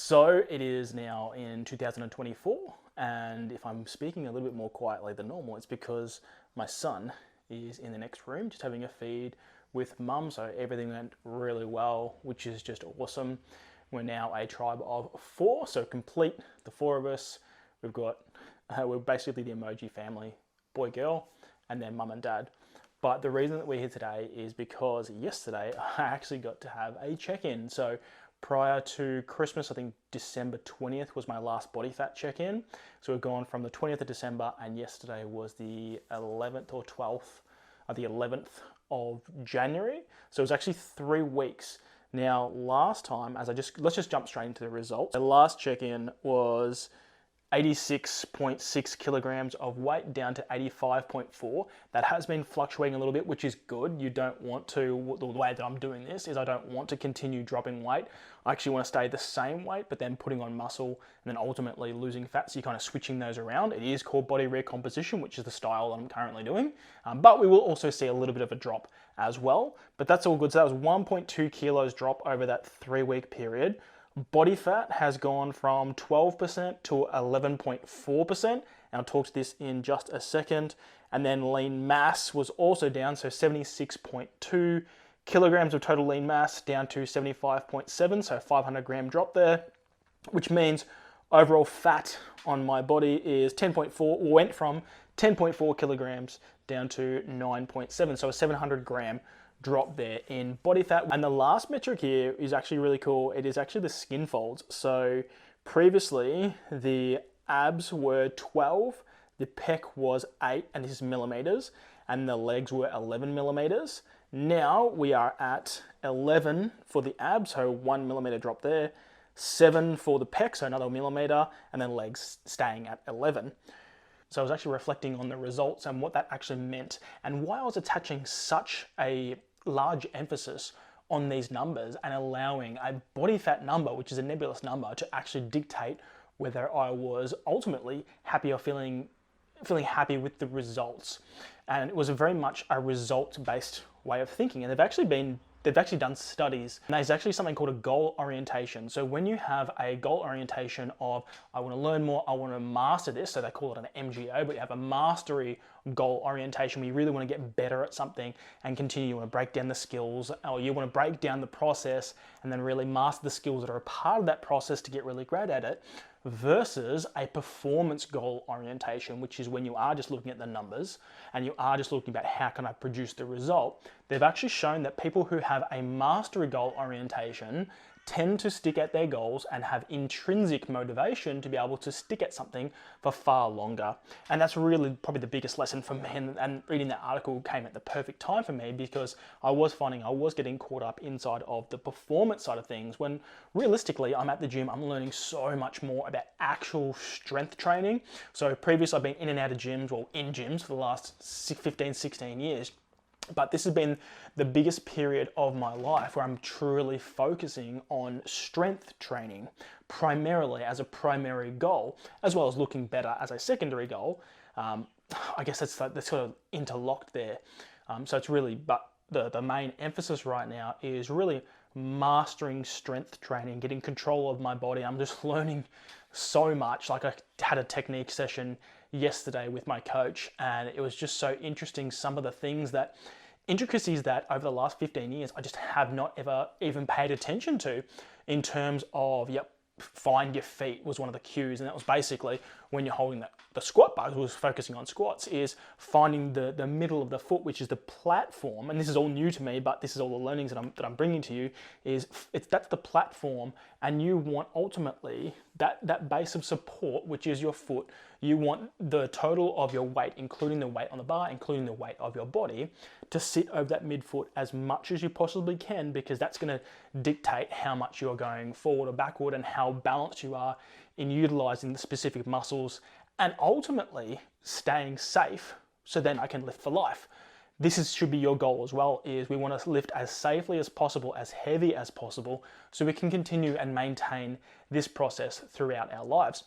So it is now in 2024, and if I'm speaking a little bit more quietly than normal, it's because my son is in the next room just having a feed with mum, so everything went really well, which is just awesome. We're now a tribe of 4, so complete, the 4 of us. We're basically the emoji family, boy, girl, and then mum and dad. But the reason that we're here today is because yesterday I actually got to have a check-in. So prior to Christmas, I think December 20th was my last body fat check-in. So we've gone from the 20th of December, and yesterday was the 11th or 12th, the 11th of January. So it was actually 3 weeks. Now, last time, let's just jump straight into the results. The last check-in was 86.6 kilograms of weight down to 85.4. That has been fluctuating a little bit, which is good. You don't want to, the way that I'm doing this is I don't want to continue dropping weight. I actually want to stay the same weight, but then putting on muscle and then ultimately losing fat. So you're kind of switching those around. It is called body recomposition, which is the style that I'm currently doing. But we will also see a little bit of a drop as well, but that's all good. So that was 1.2 kilos drop over that 3-week period. Body fat has gone from 12% to 11.4%, and I'll talk to this in just a second. And then lean mass was also down, so 76.2 kilograms of total lean mass down to 75.7, so 500 gram drop there, which means overall fat on my body is 10.4, went from 10.4 kilograms down to 9.7, so a 700 gram drop there in body fat. And the last metric here is actually really cool. It is actually the skin folds. So previously the abs were 12, the pec was 8, and this is millimeters, and the legs were 11 millimeters. Now we are at 11 for the abs, so 1 millimeter drop there, 7 for the pec, so another millimeter, and then legs staying at 11. So I was actually reflecting on the results and what that actually meant and why I was attaching such a large emphasis on these numbers and allowing a body fat number, which is a nebulous number, to actually dictate whether I was ultimately happy or feeling happy with the results. And it was very much a result-based way of thinking. And they've actually done studies, and there's actually something called a goal orientation. So when you have a goal orientation of, I want to learn more, I want to master this, so they call it an MGO, but you have a mastery goal orientation where you really want to get better at something and continue. You want to break down the skills, or you want to break down the process and then really master the skills that are a part of that process to get really great at it, versus a performance goal orientation, which is when you are just looking at the numbers and you are just looking about how can I produce the result. They've actually shown that people who have a mastery goal orientation tend to stick at their goals and have intrinsic motivation to be able to stick at something for far longer. And that's really probably the biggest lesson for me, and reading that article came at the perfect time for me, because I was finding I was getting caught up inside of the performance side of things, when realistically I'm at the gym, I'm learning so much more about actual strength training. So previously I've been in and out of gyms, or in gyms for the last 15, 16 years. But this has been the biggest period of my life where I'm truly focusing on strength training, primarily as a primary goal, as well as looking better as a secondary goal. I guess that's sort of interlocked there. So it's really, but the main emphasis right now is really mastering strength training, getting control of my body. I'm just learning so much. Like, I had a technique session yesterday with my coach, and it was just so interesting, some of the intricacies that over the last 15 years I just have not ever even paid attention to, in terms of, find your feet was one of the cues, and that was basically when you're holding the squat bar, was focusing on squats, is finding the middle of the foot, which is the platform. And this is all new to me, but this is all the learnings that I'm bringing to you, that's the platform, and you want ultimately that base of support, which is your foot. You want the total of your weight, including the weight on the bar, including the weight of your body, to sit over that midfoot as much as you possibly can, because that's going to dictate how much you're going forward or backward and how balanced you are in utilizing the specific muscles, and ultimately staying safe so then I can lift for life. Should be your goal as well, is we want to lift as safely as possible, as heavy as possible, so we can continue and maintain this process throughout our lives.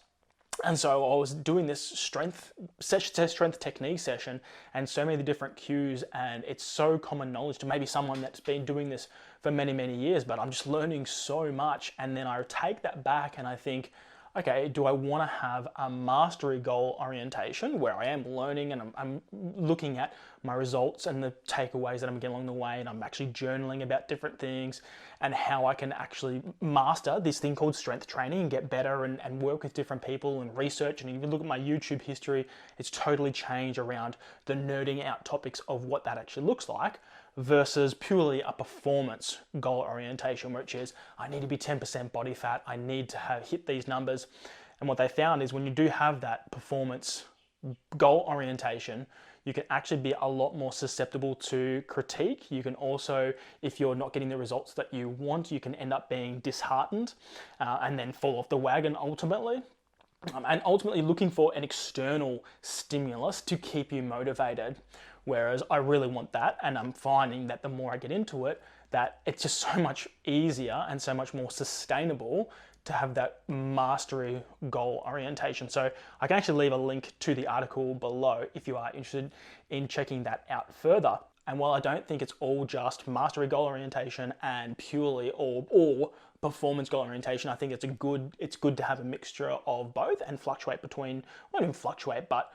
And so I was doing this strength technique session, and so many different cues, and it's so common knowledge to maybe someone that's been doing this for many, many years, but I'm just learning so much. And then I take that back and I think, okay, do I want to have a mastery goal orientation where I am learning and I'm looking at my results and the takeaways that I'm getting along the way, and I'm actually journaling about different things and how I can actually master this thing called strength training and get better and work with different people and research. And even look at my YouTube history, it's totally changed around the nerding out topics of what that actually looks like, versus purely a performance goal orientation, which is I need to be 10% body fat, I need to hit these numbers. And what they found is when you do have that performance goal orientation, you can actually be a lot more susceptible to critique. You can also, if you're not getting the results that you want, you can end up being disheartened and then fall off the wagon ultimately. And ultimately looking for an external stimulus to keep you motivated. Whereas I really want that, and I'm finding that the more I get into it, that it's just so much easier and so much more sustainable to have that mastery goal orientation. So I can actually leave a link to the article below if you are interested in checking that out further. And while I don't think it's all just mastery goal orientation and purely or performance goal orientation, I think it's good to have a mixture of both and fluctuate between, well, not even fluctuate, but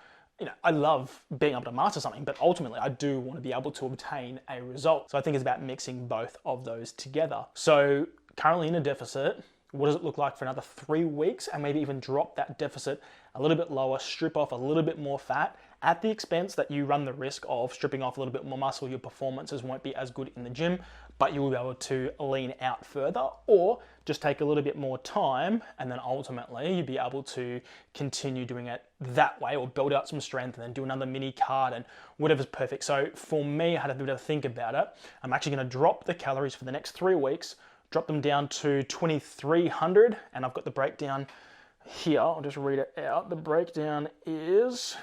I love being able to master something, but ultimately I do want to be able to obtain a result. So I think it's about mixing both of those together. So currently in a deficit, what does it look like for another 3 weeks, and maybe even drop that deficit a little bit lower, strip off a little bit more fat at the expense that you run the risk of stripping off a little bit more muscle. Your performances won't be as good in the gym, but you will be able to lean out further, or just take a little bit more time and then ultimately you'll be able to continue doing it that way, or build out some strength and then do another mini card and whatever's perfect. So for me, I had a bit of a think about it. I'm actually going to drop the calories for the next 3 weeks, drop them down to 2,300, and I've got the breakdown here. I'll just read it out. The breakdown is,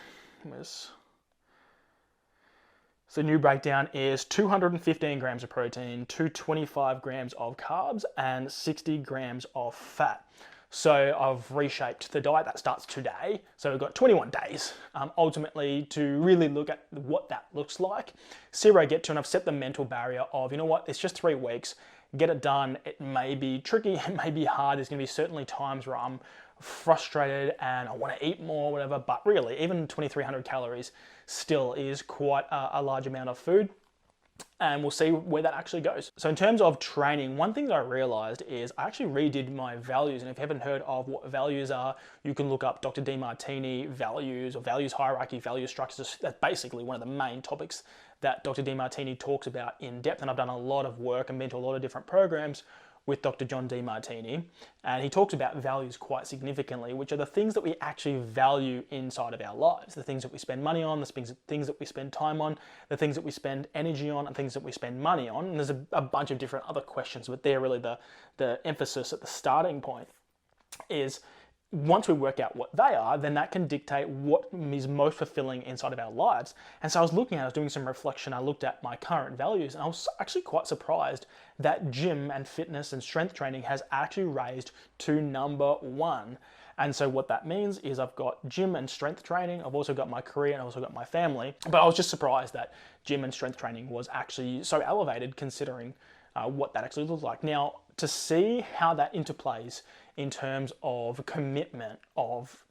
so the new breakdown is 215 grams of protein, 225 grams of carbs, and 60 grams of fat. So I've reshaped the diet. That starts today. So we've got 21 days ultimately to really look at what that looks like, see where I get to, and I've set the mental barrier of, you know what, it's just 3 weeks, get it done. It may be tricky, it may be hard. There's gonna be certainly times where I'm frustrated and I want to eat more, whatever, but really even 2,300 calories still is quite a large amount of food, and we'll see where that actually goes. So in terms of training, one thing that I realized is I actually redid my values, and if you haven't heard of what values are, you can look up Dr. Demartini values, or values hierarchy, value structures. That's basically one of the main topics that Dr. Demartini talks about in depth, and I've done a lot of work and been to a lot of different programs with Dr. John Demartini, and he talks about values quite significantly, which are the things that we actually value inside of our lives, the things that we spend money on, the things that we spend time on, the things that we spend energy on, and things that we spend money on. And there's a bunch of different other questions, but they're really the emphasis at the starting point is, once we work out what they are, then that can dictate what is most fulfilling inside of our lives. And so I was doing some reflection, I looked at my current values, and I was actually quite surprised that gym and fitness and strength training has actually raised to number 1. And so what that means is I've got gym and strength training, I've also got my career, and I've also got my family. But I was just surprised that gym and strength training was actually so elevated considering what that actually looks like. Now, to see how that interplays in terms of commitment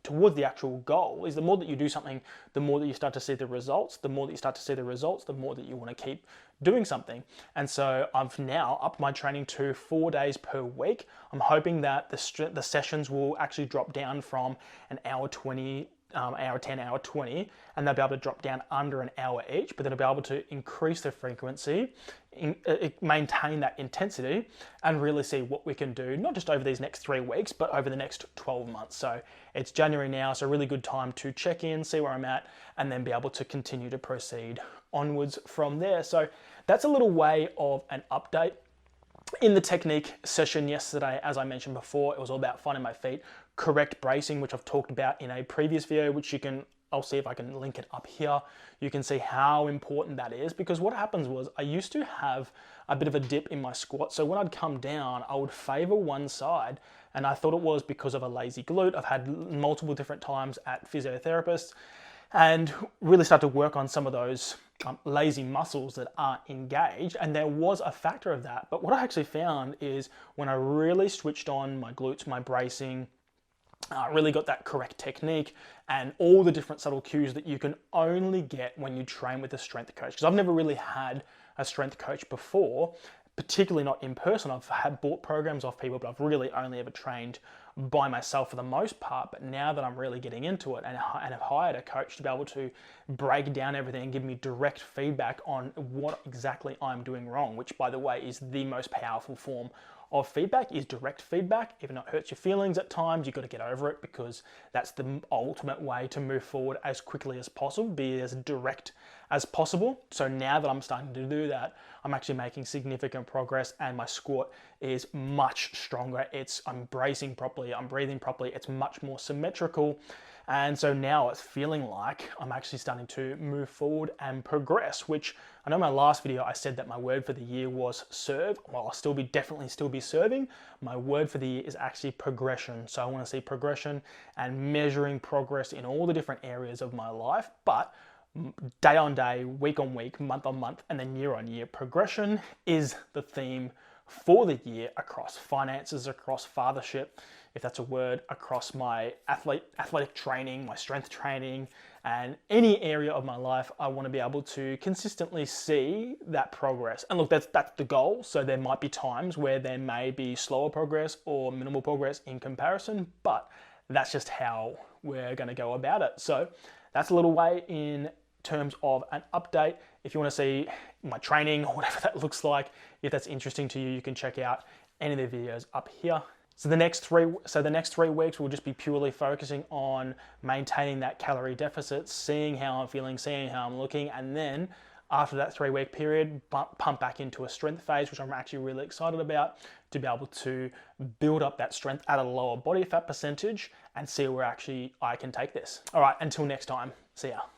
towards the actual goal is, the more that you do something, the more that you start to see the results, the more that you start to see the results, the more that you want to keep doing something. And so I've now upped my training to 4 days per week. I'm hoping that the sessions will actually drop down from an hour 20, hour 10, hour 20, and they'll be able to drop down under an hour each, but they'll be able to increase the frequency, maintain that intensity, and really see what we can do, not just over these next 3 weeks, but over the next 12 months. So it's January now, so a really good time to check in, see where I'm at, and then be able to continue to proceed onwards from there. So that's a little way of an update. In the technique session yesterday, as I mentioned before, it was all about finding my feet, correct bracing, which I've talked about in a previous video, which you can I'll see if I can link it up here. You can see how important that is, because what happens was I used to have a bit of a dip in my squat. So when I'd come down, I would favor one side, and I thought it was because of a lazy glute. I've had multiple different times at physiotherapists and really start to work on some of those lazy muscles that aren't engaged, and there was a factor of that. But what I actually found is when I really switched on my glutes, my bracing, really got that correct technique and all the different subtle cues that you can only get when you train with a strength coach. Because I've never really had a strength coach before, particularly not in person. I've had bought programs off people, but I've really only ever trained by myself for the most part. But now that I'm really getting into it and have hired a coach to be able to break down everything and give me direct feedback on what exactly I'm doing wrong, which, by the way, is the most powerful form of feedback, is direct feedback. Even though it hurts your feelings at times, you've got to get over it, because that's the ultimate way to move forward as quickly as possible, be as direct as possible. So now that I'm starting to do that, I'm actually making significant progress, and my squat is much stronger. I'm bracing properly, I'm breathing properly, it's much more symmetrical. And so now it's feeling like I'm actually starting to move forward and progress, which I know in my last video I said that my word for the year was serve. Well, I'll definitely still be serving. My word for the year is actually progression. So I want to see progression and measuring progress in all the different areas of my life, but day on day, week on week, month on month, and then year on year. Progression is the theme for the year across finances, across fathership, if that's a word, across my athletic training, my strength training, and any area of my life. I want to be able to consistently see that progress. And look, that's the goal. So there might be times where there may be slower progress or minimal progress in comparison, but that's just how we're going to go about it. So that's a little way in terms of an update. If you want to see my training or whatever that looks like, if that's interesting to you, you can check out any of the videos up here. So the next 3 weeks will just be purely focusing on maintaining that calorie deficit, seeing how I'm feeling, seeing how I'm looking, and then after that 3-week period, pump back into a strength phase, which I'm actually really excited about, to be able to build up that strength at a lower body fat percentage and see where actually I can take this. All right, until next time, see ya.